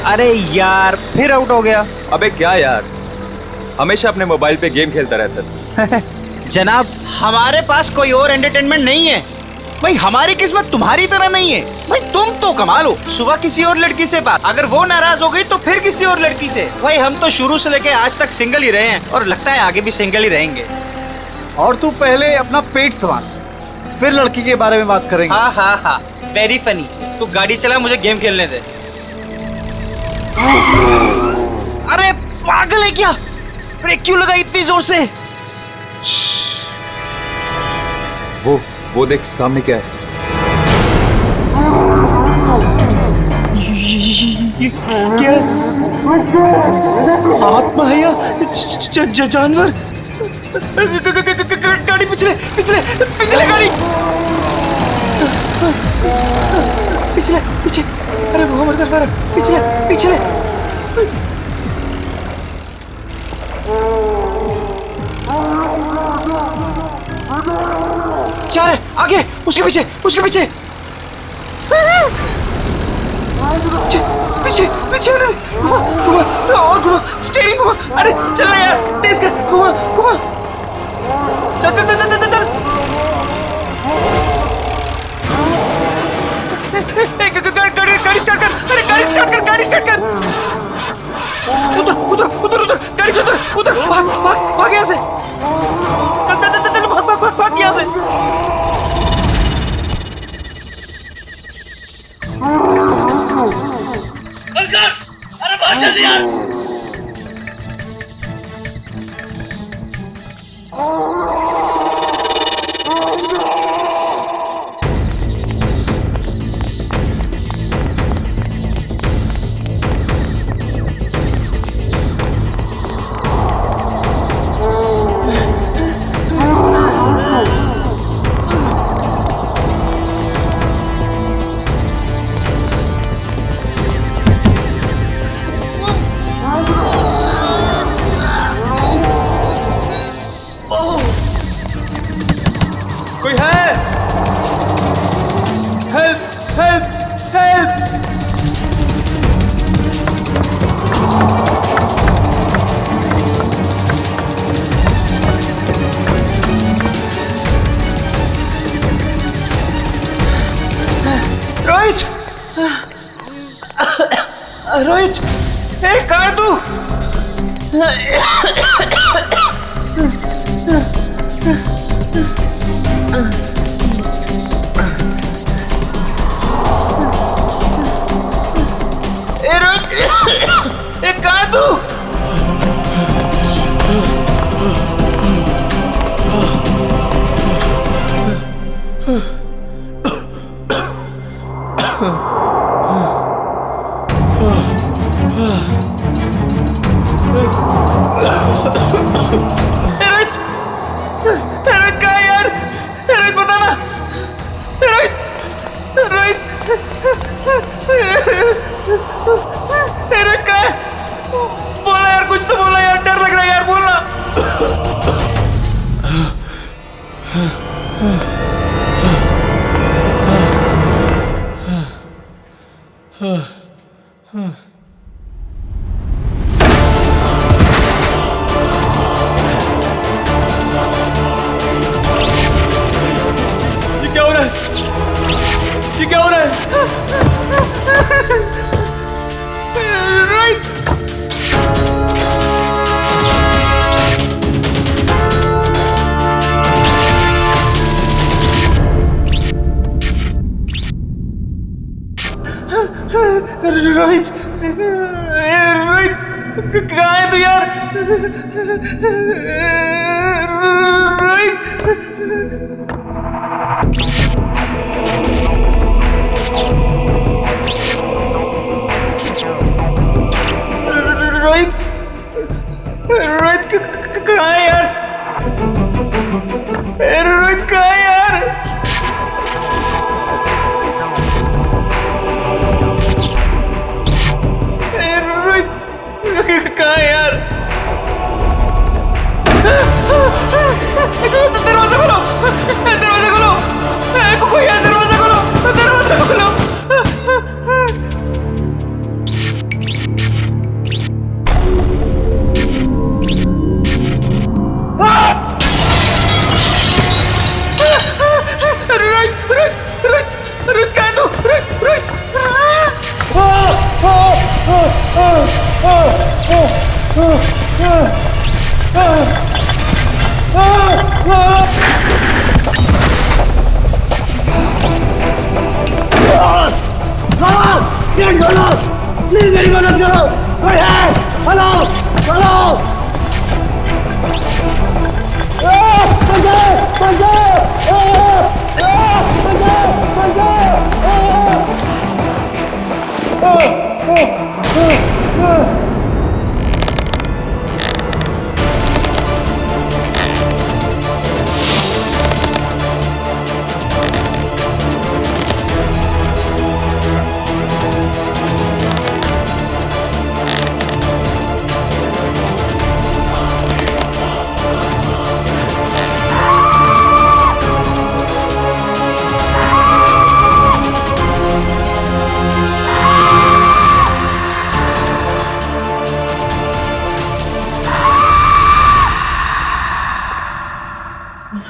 अरे यार फिर आउट हो गया। अबे क्या यार, हमेशा अपने मोबाइल पे गेम खेलता रहता है। जनाब हमारे पास कोई और एंटरटेनमेंट नहीं है भाई, हमारी किस्मत तुम्हारी तरह नहीं है भाई। तुम तो कमाल हो, सुबह किसी और लड़की से बात, अगर वो नाराज हो गई तो फिर किसी और लड़की से। भाई हम तो शुरू से लेके आज तक सिंगल ही रहे हैं और लगता है आगे भी सिंगल ही रहेंगे। और तू पहले अपना पेट संभाल, फिर लड़की के बारे में बात करेंगे। हाँ हाँ हाँ, वेरी फनी। तू गाड़ी चला, मुझे गेम खेलने दे। अरे पागल है क्या, ब्रेक क्यों लगा इतनी जोर से? वो देख सामने क्या है। ये क्या आत्मा है या जानवर? गाड़ी पिछले पिछले पिछले गाड़ी पिछले पीछे। अरे वो हमारे तरफ आ रहा है, पिछले पिछले। जा रहे आगे, उसके पीछे उसके पीछे पीछे पीछे। घुमा और घुमा, स्टीयरिंग घुमा। अरे चल ना यार, तेज कर, घुमा घुमा। चल चल चल चल चल। गाड़ी स्टार्ट कर, अरे गाड़ी स्टार्ट कर, गाड़ी स्टार्ट कर। उधर उधर उधर उधर, गाड़ी से उधर उधर, भाग भाग भाग यहाँ से। चल चल चल चल, भाग भाग भाग भाग यहाँ से। अरे भाग जल्दी यार। कोई है? Help help help. Rohit, Rohit, कहाँ है तू? रोहित, कहाँ है तू? रोहित, रोहित कहाँ है यार? रोहित बता ना, रोहित, रोहित, रोहित कहाँ है? बोला यार, कुछ तो बोला यार, डर लग रहा है यार, बोलना। ये क्या हो रहा है? ये क्या हो रहा है? रोहित, रोहित, रोहित कहाँ है तू यार? रोहित, रोहित, रोहित कहाँ है यार? रोहित कहाँ है यार? रोहित कहाँ है यार? दरवाजा खोलो, दरवाजा खोलो, कोई है? दरवाजा खोलो, दरवाजा खोलो। गेट खोलो, प्लीज मेरी मदद करो। कोई है? हेलो हेलो,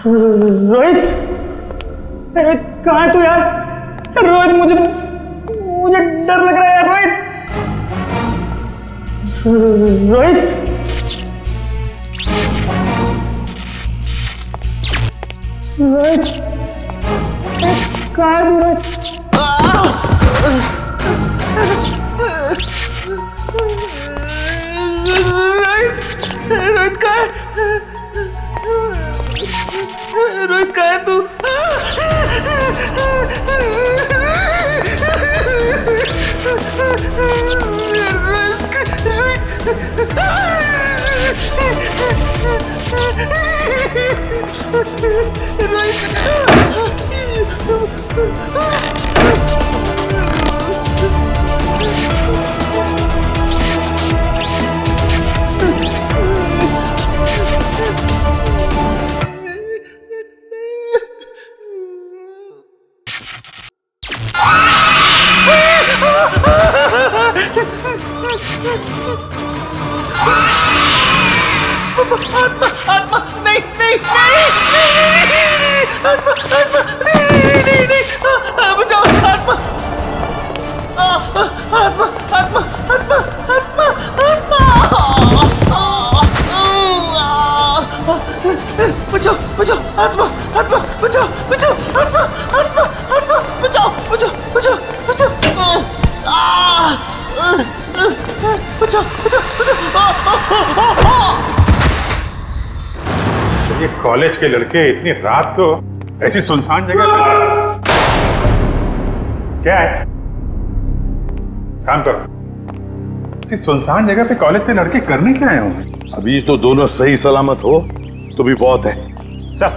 रोहित, रोहित कहाँ है तू यार? रोहित मुझे डर लग रहा है यार। रोहित, रोहित, रोहित, कहाँ है तू? रोहित, रोहित कहाँ है? रोहित कहाँ है तू? आत्मा, नहीं नहीं नहीं नहीं, आत्मा, नहीं, बचाओ आत्मा, आत्मा, आत्मा, आत्मा, आत्मा, आत्मा, बचाओ, बचाओ, आत्मा, आत्मा, बचाओ, बचाओ, आत्मा, आत्मा, आत्मा, बचाओ, बचाओ, बचाओ, बचाओ, बचाओ, बचाओ। ये कॉलेज के लड़के इतनी रात को ऐसी सुनसान जगह पर क्या है? काम करो। ऐसी सुनसान जगह पे कॉलेज के लड़के करने क्या आए होंगे? अभी तो दोनों सही सलामत हो तो भी बहुत है। सर,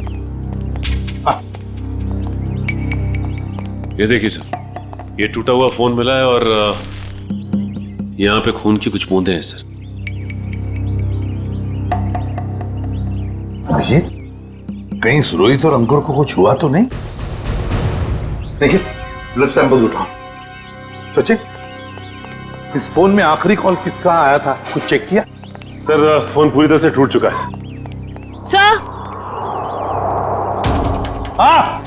ये देखिए सर, ये टूटा हुआ फोन मिला है और यहाँ पे खून की कुछ बूंदें हैं सर। अभिजीत, कहीं रोहित और अंकुर को कुछ हुआ तो नहीं? देखिए, ब्लड सैंपल उठाओ। सचिन, इस फोन में आखिरी कॉल किसका आया था, कुछ चेक किया? सर, फोन पूरी तरह से टूट चुका है सर। हाँ,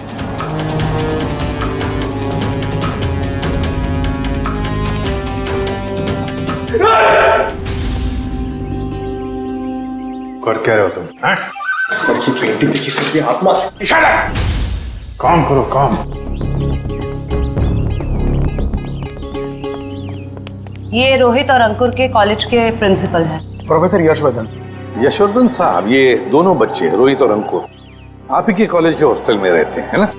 कर क्या रहे हो तुम? सर की पेंटिंग देखिए, सर की आत्मा। काम करो, काम। ये रोहित और अंकुर के कॉलेज के प्रिंसिपल हैं। प्रोफेसर यशवर्धन। यशवर्धन साहब, ये दोनों बच्चे रोहित और अंकुर आप ही के कॉलेज के हॉस्टल में रहते हैं, है ना?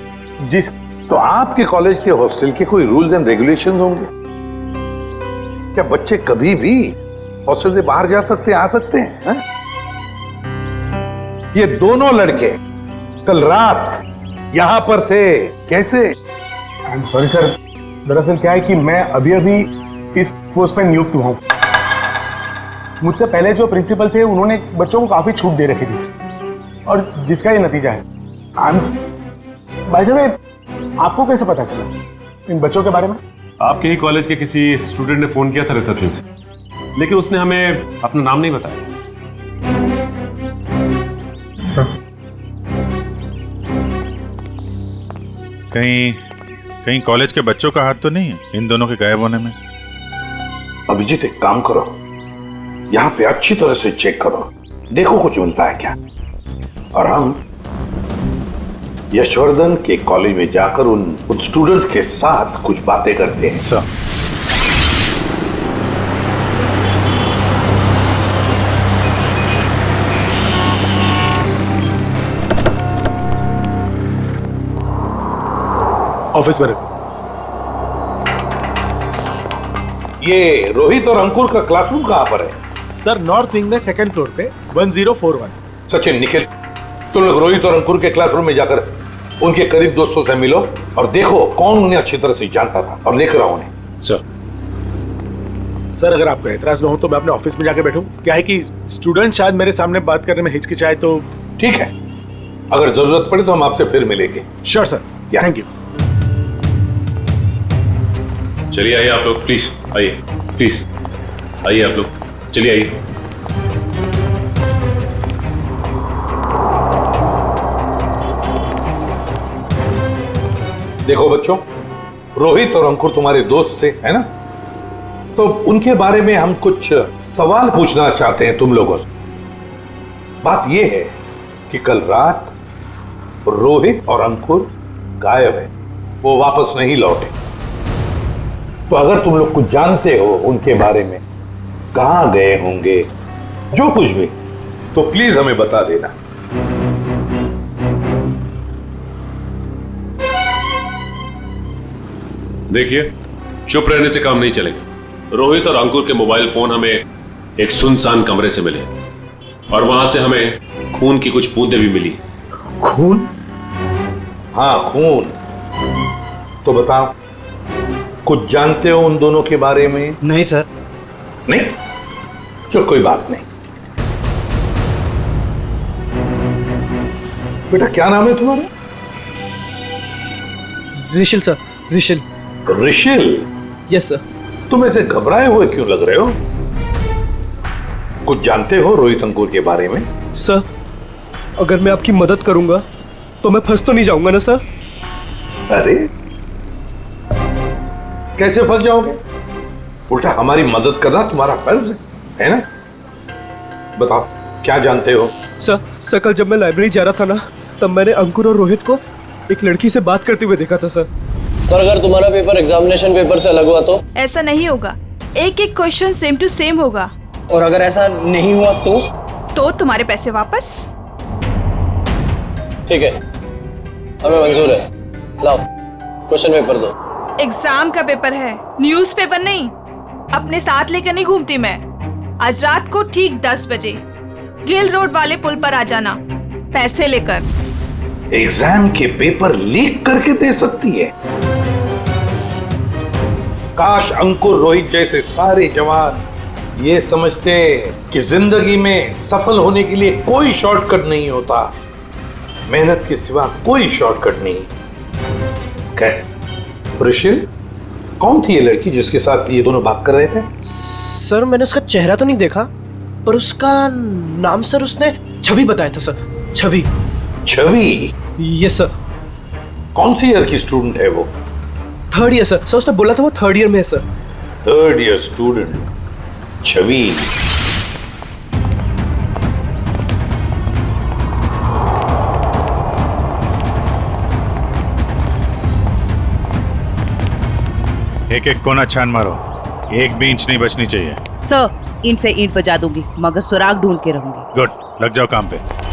जी सर। तो आपके कॉलेज के हॉस्टल के कोई रूल्स एंड रेगुलेशंस होंगे क्या? बच्चे कभी भी हॉस्टल से बाहर जा सकते हैं, आ सकते हैं, है? ये दोनों लड़के कल रात यहां पर थे, कैसे? सॉरी सर, दरअसल क्या है कि मैं अभी अभी इस पोस्ट पर नियुक्त हुआ हूं। मुझसे पहले जो प्रिंसिपल थे उन्होंने बच्चों को काफी छूट दे रखी थी और जिसका ये नतीजा है। बाय द वे, आपको कैसे पता चला इन बच्चों के बारे में? आपके ही कॉलेज के किसी स्टूडेंट ने फोन किया था रिसेप्शन से, लेकिन उसने हमें अपना नाम नहीं बताया। सर, कहीं कॉलेज के बच्चों का हाथ तो नहीं है इन दोनों के गायब होने में? अभिजीत, एक काम करो, यहाँ पे अच्छी तरह से चेक करो, देखो कुछ मिलता है क्या। और हम यशवर्धन के कॉलेज में जाकर उन स्टूडेंट्स के साथ कुछ बातें करते हैं। सर, ऑफिस में रखो। ये रोहित और अंकुर का क्लासरूम कहाँ पर है? सर नॉर्थ विंग में सेकंड फ्लोर पे 1041। सचिन, निखिल, तुम लोग रोहित और अंकुर के क्लासरूम में जाकर उनके करीब दोस्तों से मिलो और देखो कौन उन्हें अच्छी तरह से जानता था और लेकर आओ उन्हें। सर अगर आपको एतराज ना हो तो मैं अपने ऑफिस में जाके बैठूं? क्या है कि स्टूडेंट शायद मेरे सामने बात करने में हिचकिचाए तो। ठीक है, अगर जरूरत पड़े तो हम आपसे फिर मिलेंगे। Sure sir, thank you. चलिए आइए आप लोग, प्लीज आइए, प्लीज आइए आप लोग, चलिए आइए। देखो बच्चों, रोहित और अंकुर तुम्हारे दोस्त थे, है ना? तो उनके बारे में हम कुछ सवाल पूछना चाहते हैं तुम लोगों से। बात यह है कि कल रात रोहित और अंकुर गायब है, वो वापस नहीं लौटे। तो अगर तुम लोग कुछ जानते हो उनके बारे में, कहां गए होंगे, जो कुछ भी, तो प्लीज हमें बता देना। देखिए, चुप रहने से काम नहीं चलेगा। रोहित और अंकुर के मोबाइल फोन हमें एक सुनसान कमरे से मिले और वहां से हमें खून की कुछ बूंदें भी मिली। खून? हाँ, खून। तो बताओ, कुछ जानते हो उन दोनों के बारे में? नहीं सर। नहीं? चलो कोई बात नहीं। बेटा क्या नाम है तुम्हारा? Rishil sir, Rishil. Rishil? Yes sir. तुम ऐसे घबराए हुए क्यों लग रहे हो? कुछ जानते हो रोहित अंकुर के बारे में? सर, अगर मैं आपकी मदद करूंगा तो मैं फंस तो नहीं जाऊंगा ना सर? अरे कैसे फंस जाओगे? उल्टा हमारी मदद करना तुम्हारा फर्ज है ना? बताओ क्या जानते हो? सर कल जब मैं लाइब्रेरी जा रहा था ना, तब मैंने अंकुर और रोहित को एक लड़की से बात करते हुए देखा था सर। पर अगर तुम्हारा पेपर एग्जामिनेशन पेपर से अलग हुआ तो? ऐसा नहीं होगा, एक एक क्वेश्चन सेम टू सेम होगा। और अगर ऐसा नहीं हुआ तो तुम्हारे पैसे वापस। ठीक है, हमें मंजूर है। लाओ क्वेश्चन पेपर दो। एग्जाम का पेपर है, न्यूज़ पेपर नहीं। अपने साथ लेकर नहीं घूमती मैं। आज रात को ठीक 10 बजे गिल रोड वाले पुल पर आ जाना, पैसे लेकर। एग्जाम के पेपर लीक करके दे सकती है? काश अंकुर रोहित जैसे सारे जवान ये समझते कि जिंदगी में सफल होने के लिए कोई शॉर्टकट नहीं होता, मेहनत के सिवा कोई शॉर्टकट नहीं। खैर, ऋषिल, कौन थी ये लड़की जिसके साथ ये दोनों बात कर रहे थे? सर मैंने उसका चेहरा तो नहीं देखा, पर उसका नाम सर उसने छवि बताया था sir. Chhavi. Chhavi? Yes sir. कौन सी ईयर की स्टूडेंट है वो? Third year sir. उसने बोला था वो थर्ड ईयर में है सर। Third year student Chhavi. एक एक कोना छान मारो, एक भी इंच नहीं बचनी चाहिए। सर ईंट से ईंट बजा दूंगी, मगर सुराग ढूंढ के रहूंगी। गुड, लग जाओ काम पे।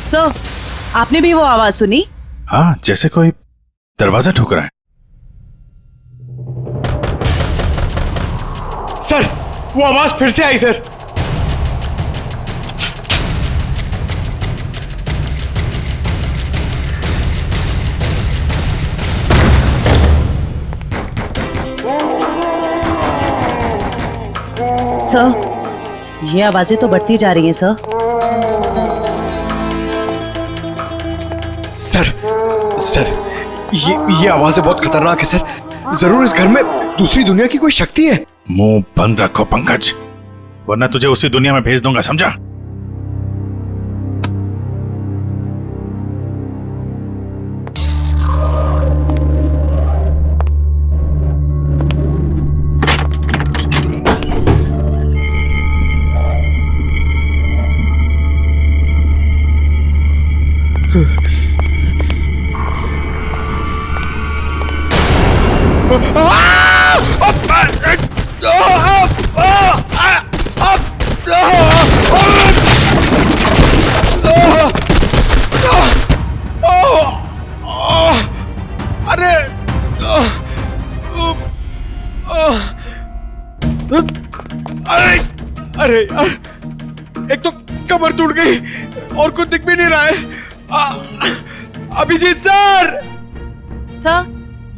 सर, आपने भी वो आवाज सुनी? हाँ, जैसे कोई दरवाजा ठोक रहा है। सर, वो आवाज फिर से आई सर। सर, ये आवाजें तो बढ़ती जा रही हैं सर। सर, ये आवाजें बहुत खतरनाक है सर। जरूर इस घर में दूसरी दुनिया की कोई शक्ति है। मुंह बंद रखो पंकज, वरना तुझे उसी दुनिया में भेज दूंगा, समझा? अरे यार, एक तो कमर टूट गई और कुछ दिख भी नहीं रहा है। अभिजीत सर! सर,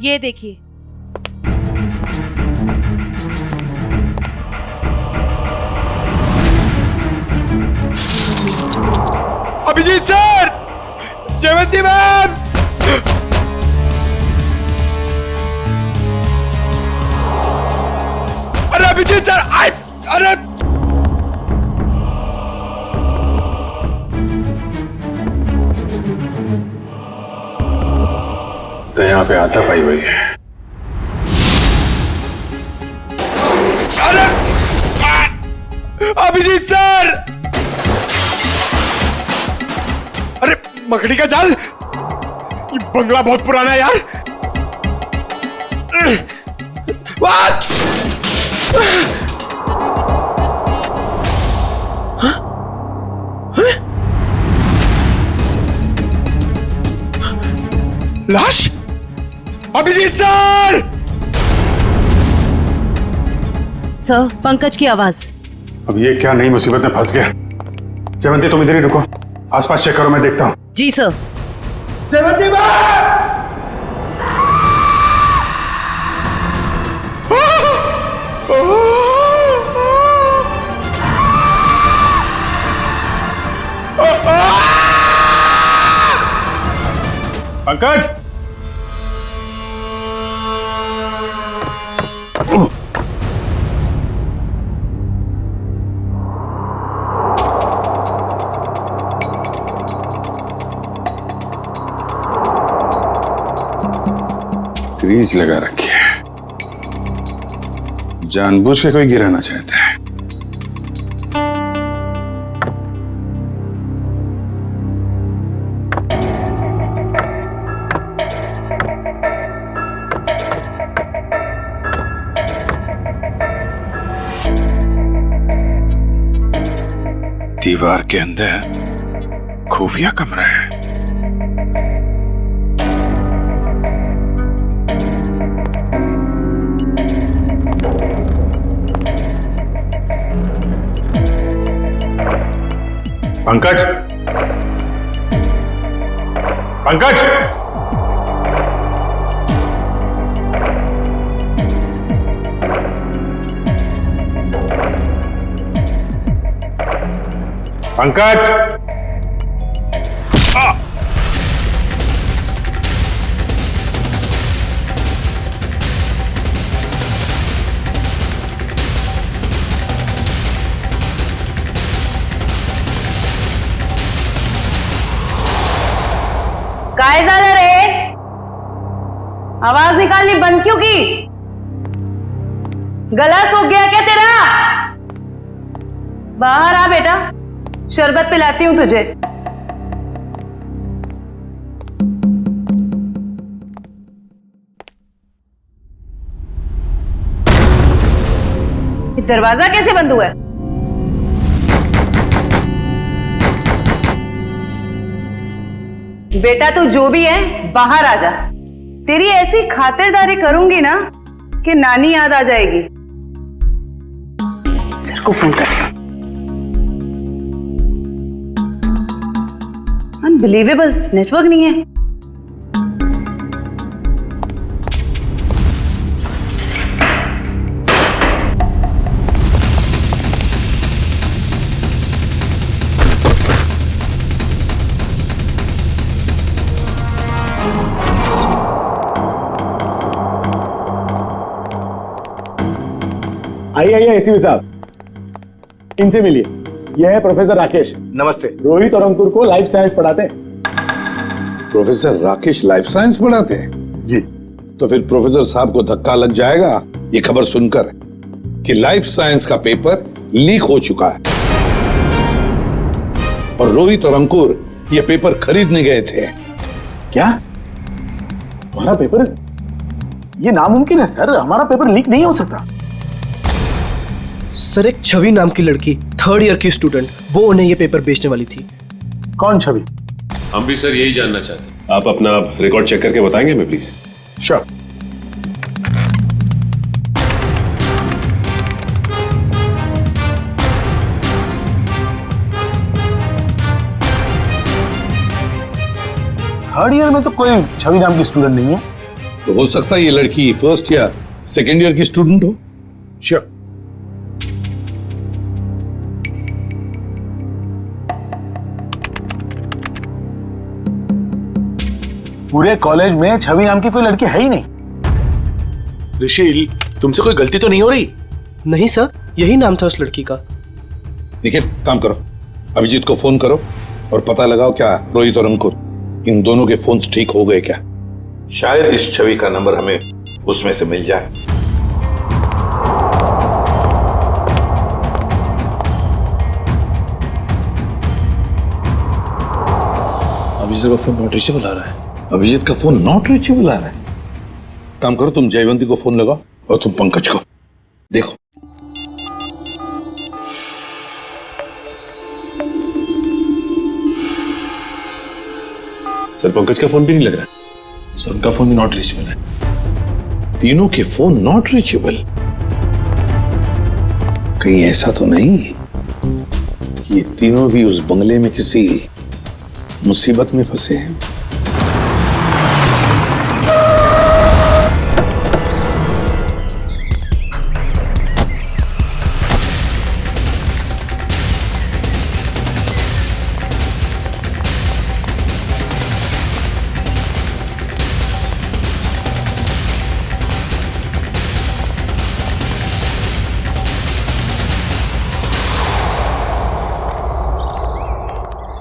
ये देखिए। अभिजीत सर! जयवंती मैम! अरे अभिजीत सर! अरे तो यहाँ पे आता पाई हुई है। अरे अभिजीत सर! अरे मकड़ी का जाल! ये बंगला बहुत पुराना है यार। What? लाश? अभिजीत सर! सर, पंकज की आवाज। अब ये क्या नई मुसीबत में फंस गया। जयवंती तुम इधर ही रुको, आसपास चेक करो, मैं देखता हूँ। जी sir. Jayvanti ma'am! Pankaj! Grease लगा रखी है, जानबूझ के कोई गिराना चाहता है। दीवार के अंदर खुफिया कमरा है। पंकज! पंकज! पंकज! काय झालं रे? आवाज निकालनी बंद क्यों की? गला सूख गया क्या तेरा? बाहर आ बेटा, शरबत पिलाती हूं तुझे। दरवाजा कैसे बंद हुआ है? बेटा तू जो भी है बाहर आ जा। तेरी ऐसी खातिरदारी करूंगी ना कि नानी याद आ जाएगी। सर को फोन कर दिया। अनबिलीवेबल, नेटवर्क नहीं है। आइए एसीपी साहब, इनसे मिलिए। यह है प्रोफेसर राकेश। नमस्ते। रोहित और अंकुर को लाइफ साइंस पढ़ाते हैं। प्रोफेसर राकेश लाइफ साइंस पढ़ाते हैं? जी। तो फिर प्रोफेसर साहब को धक्का लग जाएगा ये खबर सुनकर कि लाइफ साइंस का पेपर लीक हो चुका है और रोहित और अंकुर ये पेपर खरीदने गए थे। क्या हमारा पेपर? ये नामुमकिन है सर, हमारा पेपर लीक नहीं हो सकता। सर एक छवि नाम की लड़की, 3rd ईयर की स्टूडेंट, वो उन्हें ये पेपर बेचने वाली थी। कौन छवि? हम भी सर यही जानना चाहते हैं। आप अपना रिकॉर्ड चेक करके बताएंगे हमें प्लीज? श्योर। थर्ड ईयर में तो कोई छवि नाम की स्टूडेंट नहीं है। तो हो सकता है ये लड़की 1st या 2nd ईयर की स्टूडेंट हो। श्योर। पूरे कॉलेज में छवि नाम की कोई लड़की है ही नहीं। ऋषि, तुमसे कोई गलती तो नहीं हो रही? नहीं सर, यही नाम था उस लड़की का। निखिल, काम करो, अभिजीत को फोन करो और पता लगाओ क्या रोहित और अंकुर इन दोनों के फोन्स ठीक हो गए क्या। शायद इस छवि का नंबर हमें उसमें से मिल जाए। अभिजीत का फोन नॉट रीचेबल आ रहा है। अभिजीत का फोन नॉट रीचेबल आ रहा है। काम करो, तुम जयवंती को फोन लगाओ और तुम पंकज को देखो। सर पंकज का फोन भी नहीं लग रहा है। सर उनका फोन भी नॉट रीचेबल है। तीनों के फोन नॉट रीचेबल। कहीं ऐसा तो नहीं कि ये तीनों भी उस बंगले में किसी मुसीबत में फंसे हैं?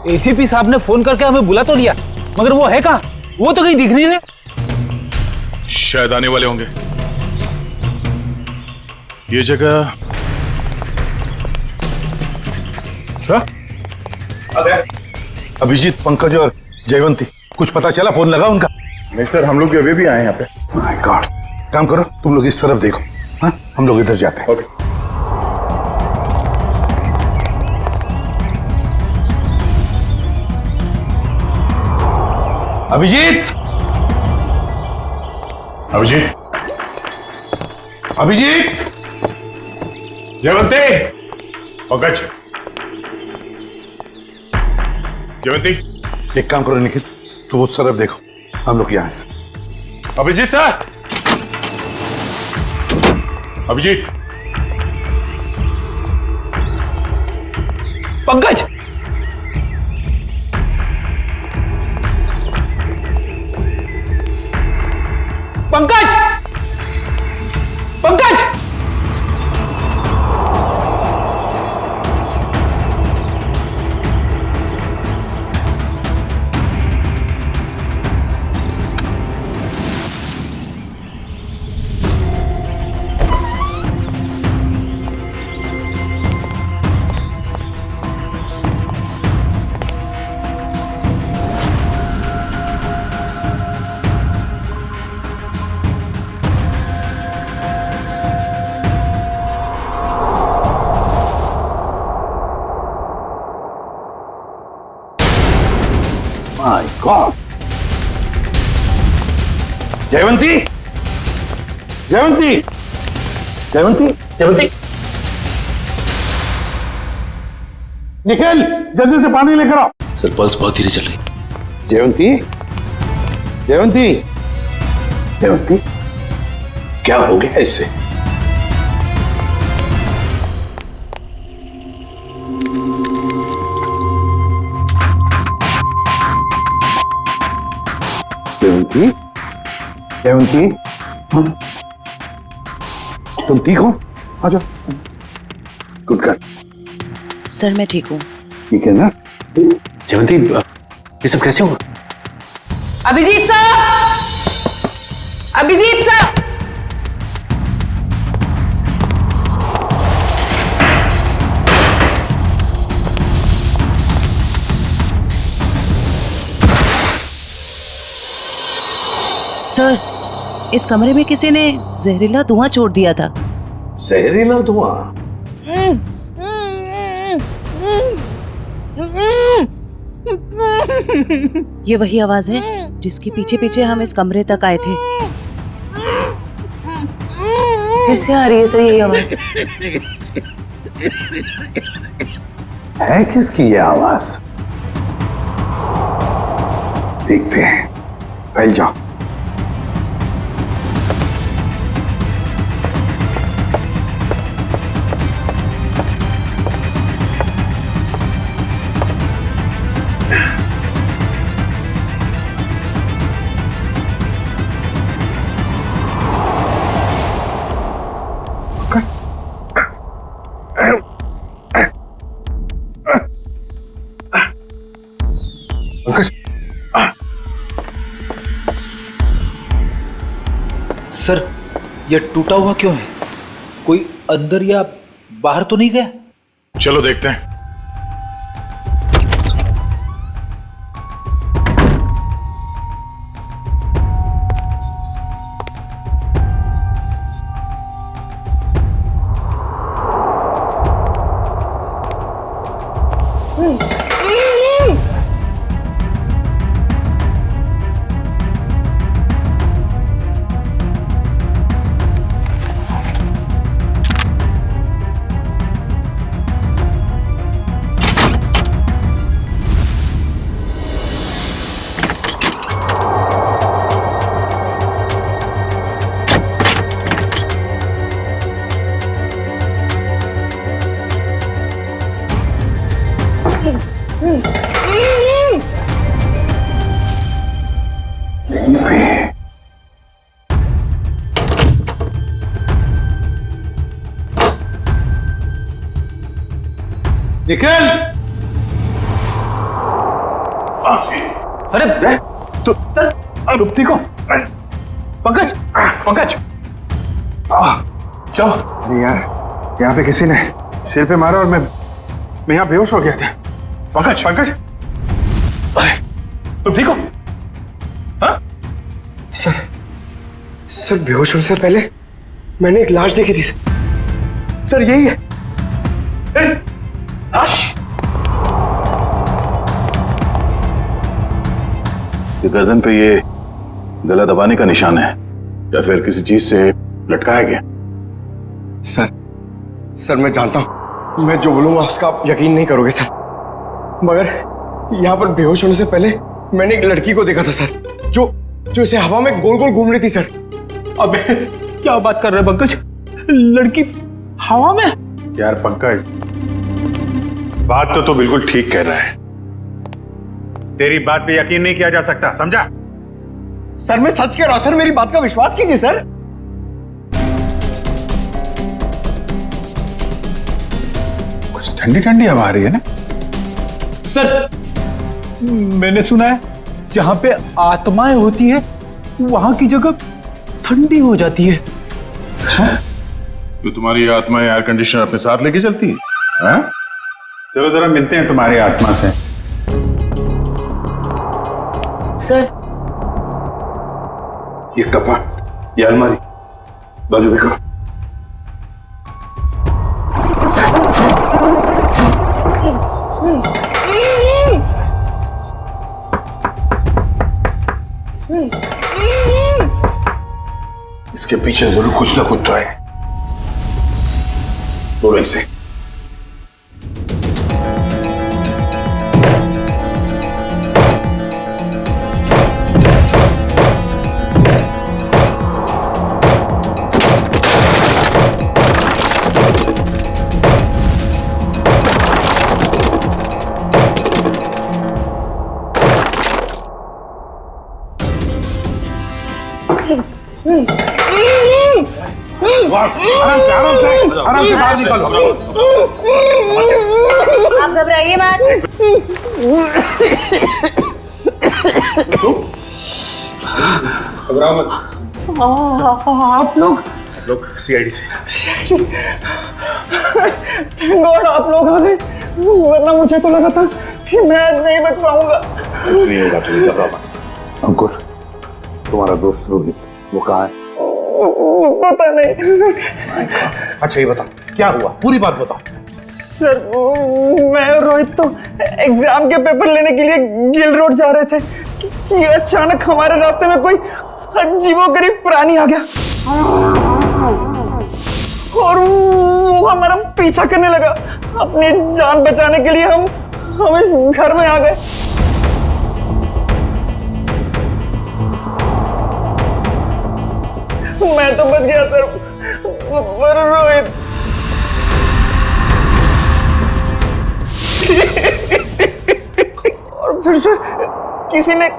एसीपी साहब ने फोन करके हमें बुला तो लिया, मगर वो है कहाँ? वो तो कहीं दिख नहीं रहे। शायद आने वाले होंगे। ये जगह सर? अभिजीत, पंकज और जयवंती, कुछ पता चला? फोन लगा उनका? नहीं सर, हम लोग अभी भी आए यहाँ पे। My God. काम करो, तुम लोग इस तरफ देखो। हाँ, हम लोग इधर जाते हैं। ओके। अभिजीत, अभिजीत, अभिजीत, जयवंती, पंकज, जयवंती। एक काम करो निखिल, तुम उस तरफ देखो, हम लोग यहाँ से। Abhijit sir, Abhijit, Pankaj, Pankaj, Pankaj, my God. Jayvanti, Jayvanti, Jayvanti, Jayvanti, Nikhil जल्दी से पानी लेकर आओ। सर पल्स बहुत धीरे चल रही। जयवंती, जयवंती, जयवंती, क्या हो गया इसे? जयवंती, जयवंती, तुम ठीक हो? आजा। Good girl. सर मैं ठीक हूँ। ठीक है ना? जयवंती ये सब कैसे हुआ? Abhijit sir, Abhijit sir. Sir, इस कमरे में किसी ने जहरीला धुआं छोड़ दिया था। जहरीला धुआं? ये वही आवाज है जिसके पीछे पीछे हम इस कमरे तक आए थे। फिर से आ रही है सर यही आवाज। है किसकी ये आवाज? देखते हैं। फैल जाओ। सर, यह टूटा हुआ क्यों है? कोई अंदर या बाहर तो नहीं गया? चलो देखते हैं। निकल। अरे तू ठीक हो? पंकज, पंकज, चलो। अरे यार, यहाँ पे किसी ने सिर पे मारा और मैं यहाँ बेहोश हो गया था। पंकज, पंकज, तुम ठीक हो? हाँ? सर बेहोश होने से पहले मैंने एक लाश देखी थी सर, यही है। लाश? ये गर्दन पे ये गला दबाने का निशान है या फिर किसी चीज से लटकाया गया? सर मैं जानता हूं, मैं जो बोलूंगा उसका आप यकीन नहीं करोगे सर, मगर यहाँ पर बेहोश होने से पहले मैंने एक लड़की को देखा था सर, जो इसे हवा में गोल गोल घूम रही थी सर। अबे क्या बात कर रहे हैं पंकज? लड़की हवा में? यार पंकज, बात तो बिल्कुल ठीक कह रहा है। तेरी बात पे यकीन नहीं किया जा सकता, समझा? सर मैं सच कह रहा हूं सर, मेरी बात का विश्वास कीजिए सर। कुछ ठंडी ठंडी हवा आ रही है ना? सर मैंने सुना है जहां पे आत्माएं होती है वहां की जगह ठंडी हो जाती है। अच्छा, तो तुम्हारी आत्मा एयर कंडीशनर अपने साथ लेके चलती है? हाँ? चलो जरा मिलते हैं तुम्हारी आत्मा से। सर, ये कपाट, ये अलमारी बाजू में करो। इसके पीछे जरूर कुछ ना कुछ तो है। तोड़ो इसे। आराम से, आराम से। आराम से बाहर निकलो। आप घबराइए मत। घबराओ मत। आप लोग सीआईडी से। Thank God आप लोग आ गए, वरना मुझे तो लगा था कि मैं आज नहीं बच पाऊंगा। कुछ नहीं होगा, तुम घबराओ मत। अंकुर, तुम्हारा दोस्त रोहित वो कहाँ है? पता नहीं। अच्छा ये बताओ क्या हुआ, पूरी बात बताओ। सर मैं और रोहित तो एग्जाम के पेपर लेने के लिए गिल रोड जा रहे थे कि अचानक हमारे रास्ते में कोई अजीबोगरीब प्राणी आ गया और वो हमारा पीछा करने लगा। अपनी जान बचाने के लिए हम इस घर में आ गए। मैं तो बच गया सर, पर रोहित और फिर से किसी ने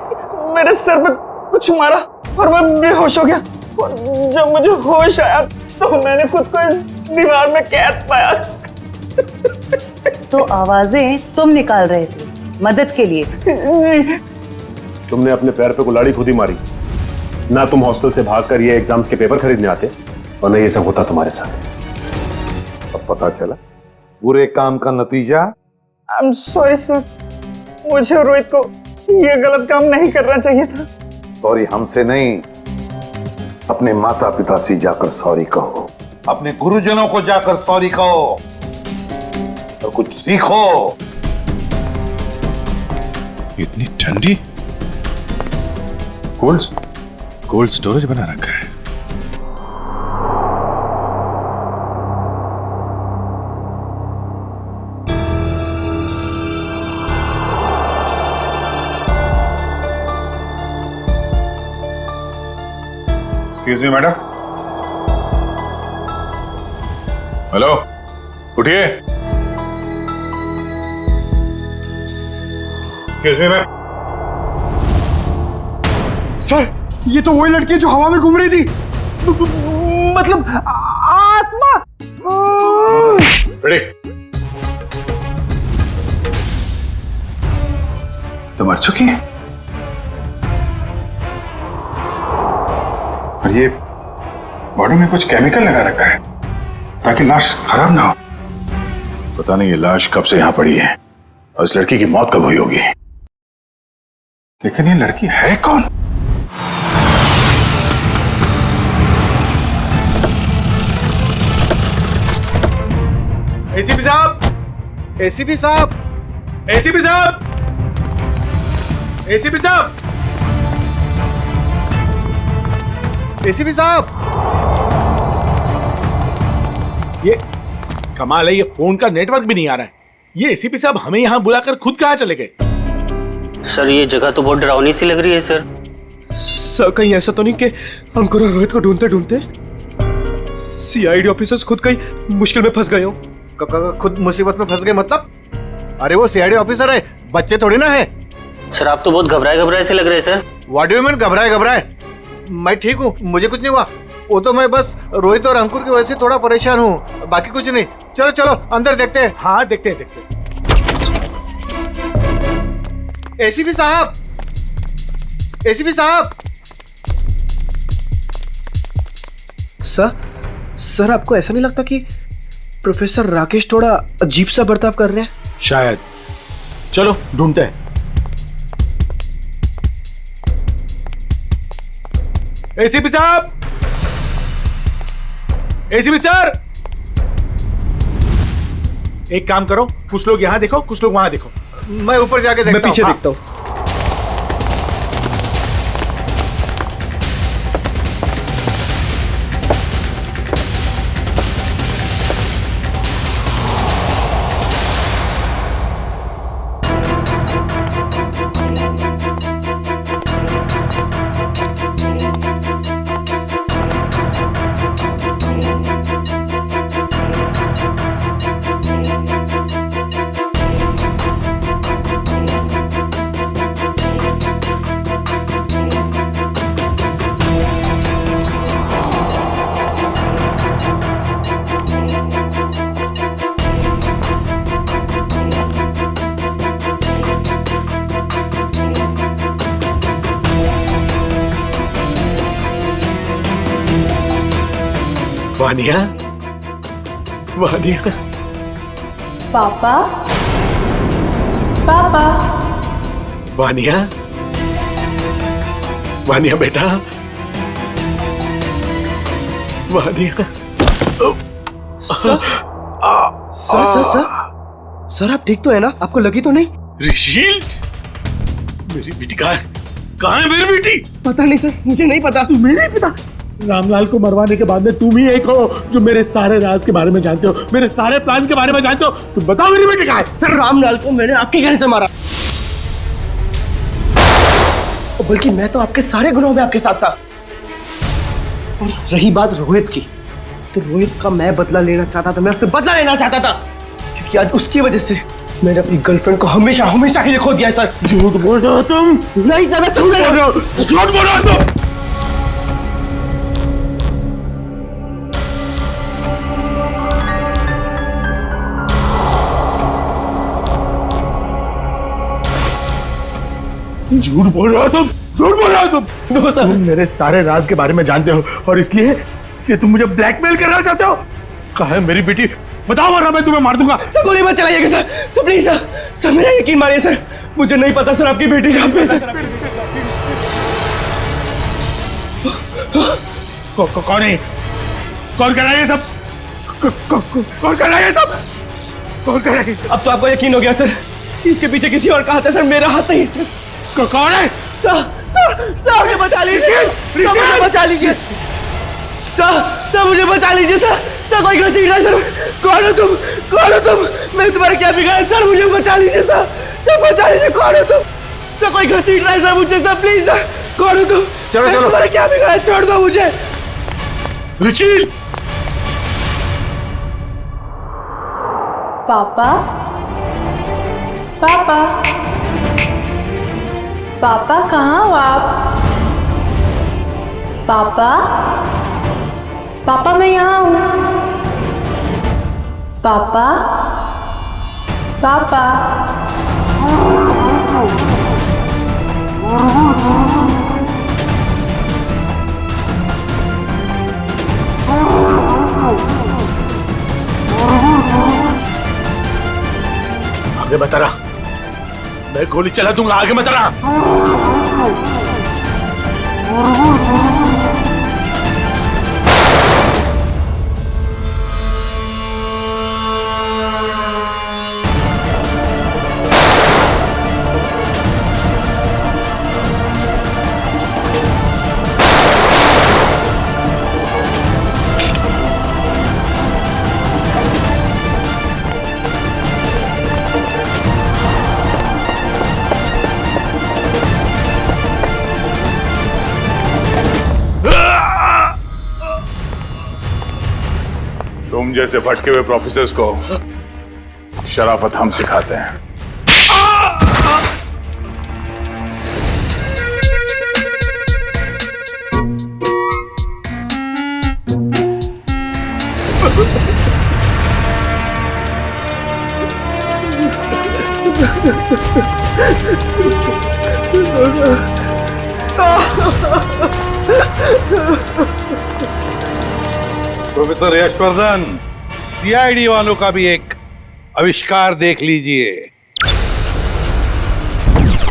मेरे सर पे कुछ मारा और मैं बेहोश हो गया। और जब मुझे होश आया तो मैंने खुद को इस दीवार में कैद पाया। तो आवाजें तुम निकाल रहे थे मदद के लिए? जी। तुमने अपने पैर पे कुल्हाड़ी खुद ही मारी ना। तुम हॉस्टल से भागकर ये एग्जाम्स के पेपर खरीदने आते और ना ये सब होता तुम्हारे साथ। अब पता चला बुरे काम का नतीजा। आई एम सॉरी सर, मुझे और रोहित को ये गलत काम नहीं करना चाहिए था। सॉरी हमसे नहीं, अपने माता पिता से जाकर सॉरी कहो, अपने गुरुजनों को जाकर सॉरी कहो और कुछ सीखो। इतनी ठंडी कोल्ड स्टोरेज बना रखा है। Excuse me madam. हेलो, उठिए। Excuse me ma'am. सर ये तो वही लड़की है जो हवा में घूम रही थी, मतलब आत्मा। रेडी? तो मर चुकी है और ये बॉडी में कुछ केमिकल लगा रखा है ताकि लाश खराब ना हो। पता नहीं ये लाश कब से यहां पड़ी है और इस लड़की की मौत कब हुई होगी। लेकिन ये लड़की है कौन? एसीपी साहब, एसीपी साहब, एसीपी साहब, एसीपी साहब, एसीपी साहब। ये कमाल है, ये फोन का नेटवर्क भी नहीं आ रहा है। ये एसीपी साहब हमें यहाँ बुलाकर खुद कहाँ चले गए? सर ये जगह तो बहुत डरावनी सी लग रही है सर। सर कहीं ऐसा तो नहीं कि अंकुर और रोहित को ढूंढते ढूंढते सीआईडी ऑफिसर्स खुद कहीं मुश्किल में फंस गए हो? खुद मुसीबत में फंस गए मतलब? अरे वो सीआईडी ऑफिसर है, बच्चे थोड़ी ना है। सर आप तो बहुत घबराए से लग रहे हैं sir. What do you mean घबराए? मैं ठीक हूँ, मुझे कुछ नहीं हुआ। वो तो मैं बस रोहित और अंकुर की वजह से थोड़ा परेशान हूँ, बाकी कुछ नहीं। चलो चलो अंदर देखते हैं। हाँ देखते हैं। एसीपी साहब, एसीपी साहब। सर आपको ऐसा नहीं लगता कि प्रोफेसर राकेश थोड़ा अजीब सा बर्ताव कर रहे हैं? शायद। चलो ढूंढते हैं। एसीपी साहब, एसीपी सर, एक काम करो, कुछ लोग यहां देखो, कुछ लोग वहां देखो। मैं ऊपर जाके देखता हूं। मैं पीछे देखता हूं। वानिया, वानिया। पापा, पापा। वानिया, वानिया बेटा, वानिया। सर, सर आप ठीक तो है ना? आपको लगी तो नहीं? ऋषिल, मेरी बेटी कहाँ है? कहाँ है मेरी बेटी? पता नहीं सर, मुझे नहीं पता। तुम्हें नहीं पता? रामलाल को मरवाने के बाद में तुम ही एक हो जो मेरे सारे राज के बारे में जानते हो, मेरे सारे प्लान के बारे में जानते हो। तुम बताओ मेरी बेटी कहाँ है? सर रामलाल को मैंने आपके कहने से मारा, बल्कि मैं तो आपके सारे गुनाहों में आपके साथ था। और रही बात रोहित की, तो रोहित का मैं बदला लेना चाहता था, मैं उससे बदला लेना चाहता था, क्योंकि आज उसकी वजह से मैंने अपनी गर्लफ्रेंड को हमेशा हमेशा के लिए खो दिया है सर। झूठ बोल रहे हो तुम? नहीं सर, मैं समझ रहा हूँ। झूठ बोल रहे हो तुम? झूठ बोल रहे हो तुम? झूठ बोल रहे हो तुम? नो सर, तुम मेरे सारे राज के बारे में जानते हो और इसलिए तुम मुझे ब्लैकमेल करना चाहते हो। कहाँ है मेरी बेटी? बताओ वरना मैं तुम्हें मार दूंगा। सर गोली मत चलाइएगा sir, sir please sir, sir मेरा यकीन मानिए सर, मुझे नहीं पता सर आपकी बेटी कहाँ पे है सर। कौन है? कौन कर रहा है ये सब? कौन कर रहा है ये सब? कौन कर रहा है? अब तो आपको यकीन हो गया सर, इसके पीछे किसी और का हाथ है सर, मेरा हाथ नहीं है सर। कौन है? सर मुझे बचा लीजिए, मुझे बचा लीजिए सर, मुझे बचा लीजिए सर, कोई गलती नहीं सर। कौन हो तुम? कौन हो तुम? मैंने तुम्हारा क्या बिगाड़ा सर? मुझे बचा लीजिए सर, बचा लीजिए। कौन हो तुम? सर कोई गलती नहीं सर मुझे सर, प्लीज सर। कौन हो तुम? चलो तुम्हारा क्या बिगाड़ा? छोड़ दो मुझे। रुचिल, पापा, पापा, पापा कहाँ हो आप? पापा, पापा मैं यहाँ हूँ। पापा, पापा। आगे बता रहा, मैं गोली चला दूंगा। आगे मत रहा। तुम जैसे भटके हुए प्रोफेसर्स को शराफत हम सिखाते हैं। प्रोफेसर यशवर्धन, सीआईडी वालों का भी एक आविष्कार देख लीजिए।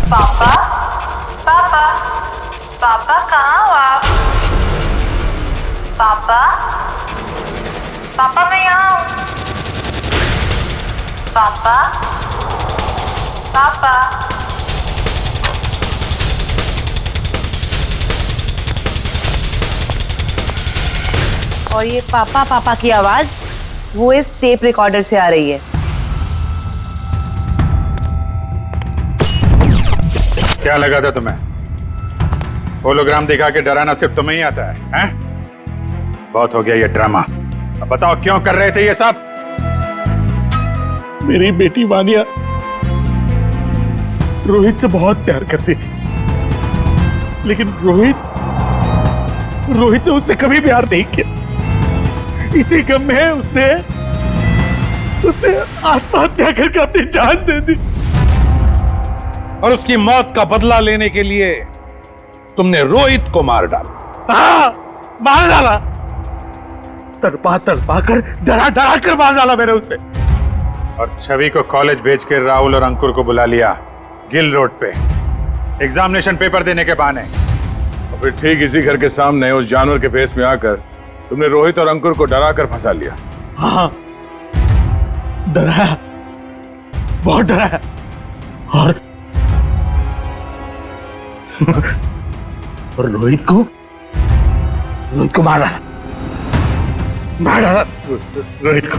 पापा, पापा, पापा कहाँ हो आप? पापा, पापा मैं यहाँ हूँ। पापा, पापा। और ये पापा पापा की आवाज वो इस टेप रिकॉर्डर से आ रही है। क्या लगा था तुम्हें? होलोग्राम दिखा के डराना सिर्फ तुम्हें ही आता है, हैं? बहुत हो गया ये ड्रामा। अब बताओ क्यों कर रहे थे ये सब? मेरी बेटी वानिया रोहित से बहुत प्यार करती थी, लेकिन रोहित ने उससे कभी प्यार नहीं किया। इसी गम में उसने आत्महत्या करके अपनी जान दे दी। और उसकी मौत का बदला लेने के लिए तुमने रोहित को मार डाला। हाँ, मार डाला। तड़पा तड़पा कर डरा डरा कर मार डाला मैंने उसे। और छवि को कॉलेज भेज के राहुल और अंकुर को बुला लिया गिल रोड पे एग्जामिनेशन पेपर देने के बहाने। और फिर ठीक इसी घर के सामने उस जानवर के फेस में आकर तुमने रोहित और अंकुर को डरा कर फंसा लिया। हाँ, डराया, बहुत डराया। और रोहित को मार डाला रोहित को।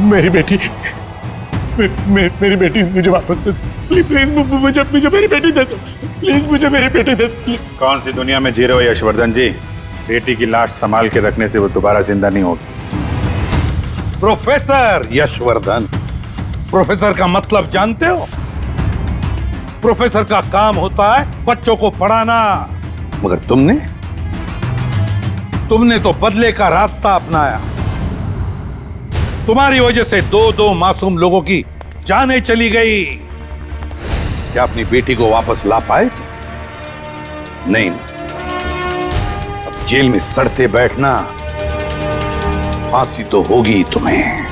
मेरी बेटी मेरी बेटी मुझे वापस दे दो प्लीज, मुझे मेरी बेटी दे दो प्लीज, मुझे मेरी बेटी दे दो प्लीज। कौन सी दुनिया में जी रहे हो यशवर्धन जी? बेटी की लाश संभाल के रखने से वो दोबारा जिंदा नहीं होगी। प्रोफेसर यशवर्धन, प्रोफेसर का मतलब जानते हो? प्रोफेसर का काम होता है बच्चों को पढ़ाना, मगर तुमने तो बदले का रास्ता अपनाया। तुम्हारी वजह से दो मासूम लोगों की जानें चली गई। क्या अपनी बेटी को वापस ला पाए? नहीं, अब जेल में सड़ते बैठना, फांसी तो होगी तुम्हें।